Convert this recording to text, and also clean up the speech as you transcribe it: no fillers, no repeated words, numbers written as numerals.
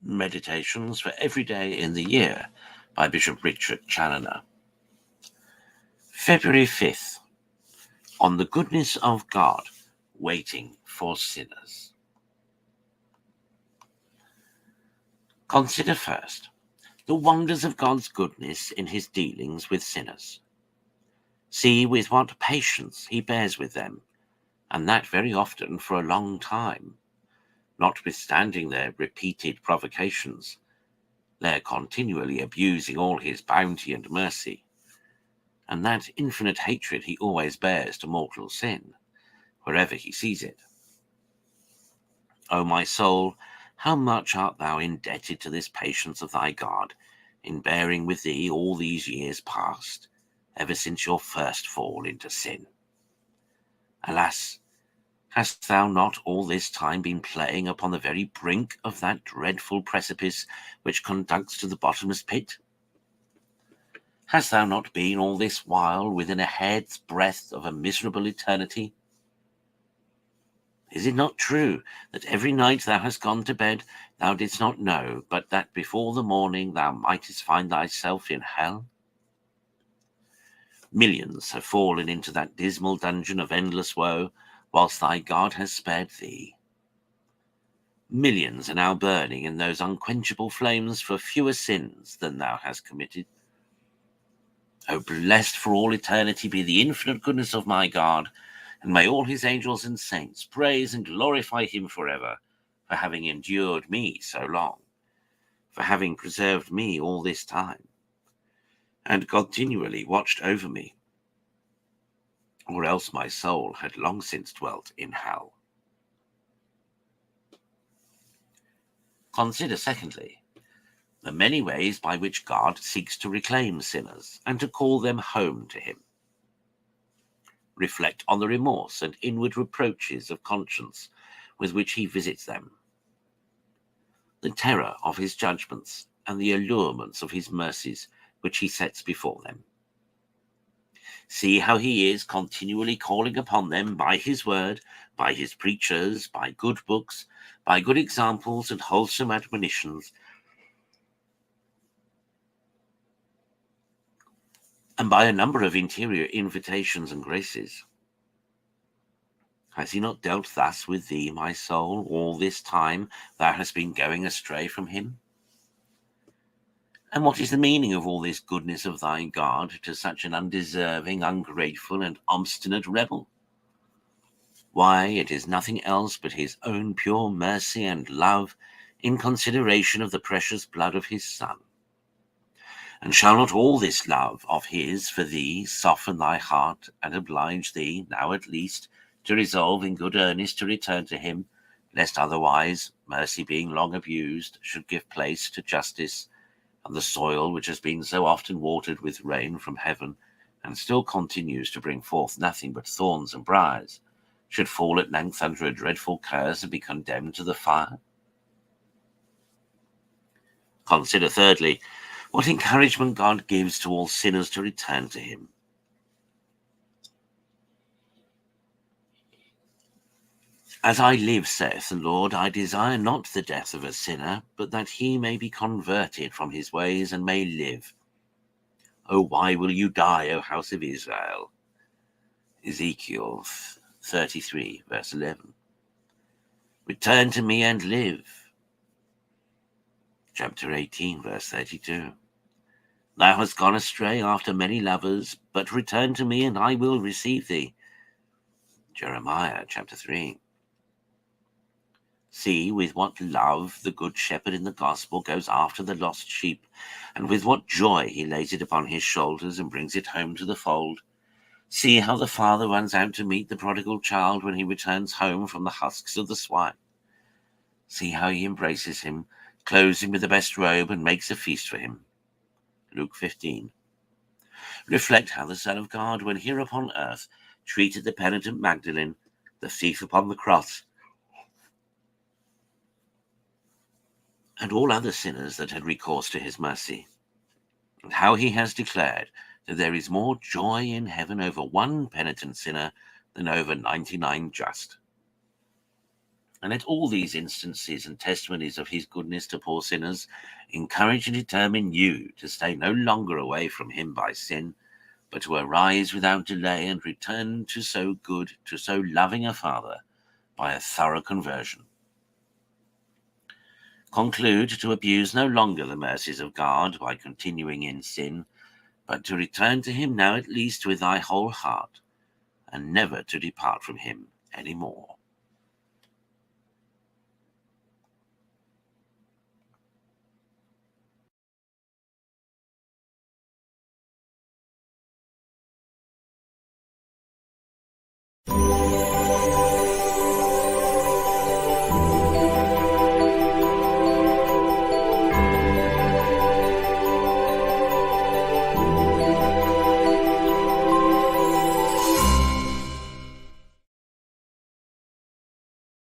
Meditations for Every Day in the Year by Bishop Richard Challoner. February 5th. On the goodness of God, waiting for sinners. Consider first the wonders of God's goodness in his dealings with sinners. See with what patience he bears with them, and that very often for a long time, notwithstanding their repeated provocations, their continually abusing all his bounty and mercy, and that infinite hatred he always bears to mortal sin, wherever he sees it. O my soul, how much art thou indebted to this patience of thy God, in bearing with thee all these years past, ever since your first fall into sin. Alas, hast thou not all this time been playing upon the very brink of that dreadful precipice which conducts to the bottomless pit? Hast thou not been all this while within a hair's breadth of a miserable eternity? Is it not true that every night thou hast gone to bed thou didst not know, but that before the morning thou mightest find thyself in hell? Millions have fallen into that dismal dungeon of endless woe, whilst thy God has spared thee. Millions are now burning in those unquenchable flames for fewer sins than thou hast committed. O blessed for all eternity be the infinite goodness of my God, and may all his angels and saints praise and glorify him forever, for having endured me so long, for having preserved me all this time, and continually watched over me, or else my soul had long since dwelt in hell. Consider, secondly, the many ways by which God seeks to reclaim sinners and to call them home to him. Reflect on the remorse and inward reproaches of conscience with which he visits them, the terror of his judgments and the allurements of his mercies which he sets before them. See how he is continually calling upon them by his word, by his preachers, by good books, by good examples and wholesome admonitions, and by a number of interior invitations and graces. Has he not dealt thus with thee, my soul, all this time thou hast been going astray from him? And what is the meaning of all this goodness of thy God to such an undeserving, ungrateful, and obstinate rebel? Why, it is nothing else but his own pure mercy and love in consideration of the precious blood of his Son. And shall not all this love of his for thee soften thy heart and oblige thee, now at least, to resolve in good earnest to return to him, lest otherwise, mercy being long abused, should give place to justice, and the soil which has been so often watered with rain from heaven, and still continues to bring forth nothing but thorns and briars, should fall at length under a dreadful curse and be condemned to the fire? Consider, thirdly, what encouragement God gives to all sinners to return to him. As I live, saith the Lord, I desire not the death of a sinner, but that he may be converted from his ways and may live. O why will you die, O house of Israel? Ezekiel 33, verse 11. Return to me and live. Chapter 18, verse 32. Thou hast gone astray after many lovers, but return to me and I will receive thee. Jeremiah chapter 3. See with what love the good shepherd in the gospel goes after the lost sheep, and with what joy he lays it upon his shoulders and brings it home to the fold. See how the father runs out to meet the prodigal child when he returns home from the husks of the swine. See how he embraces him, clothes him with the best robe, and makes a feast for him. Luke 15. Reflect how the Son of God, when here upon earth, treated the penitent Magdalene, the thief upon the cross, and all other sinners that had recourse to his mercy, and how he has declared that there is more joy in heaven over one penitent sinner than over 99 just. And let all these instances and testimonies of his goodness to poor sinners encourage and determine you to stay no longer away from him by sin, but to arise without delay and return to so good, to so loving a Father by a thorough conversion. Conclude to abuse no longer the mercies of God by continuing in sin, but to return to him now at least with thy whole heart, and never to depart from him any more.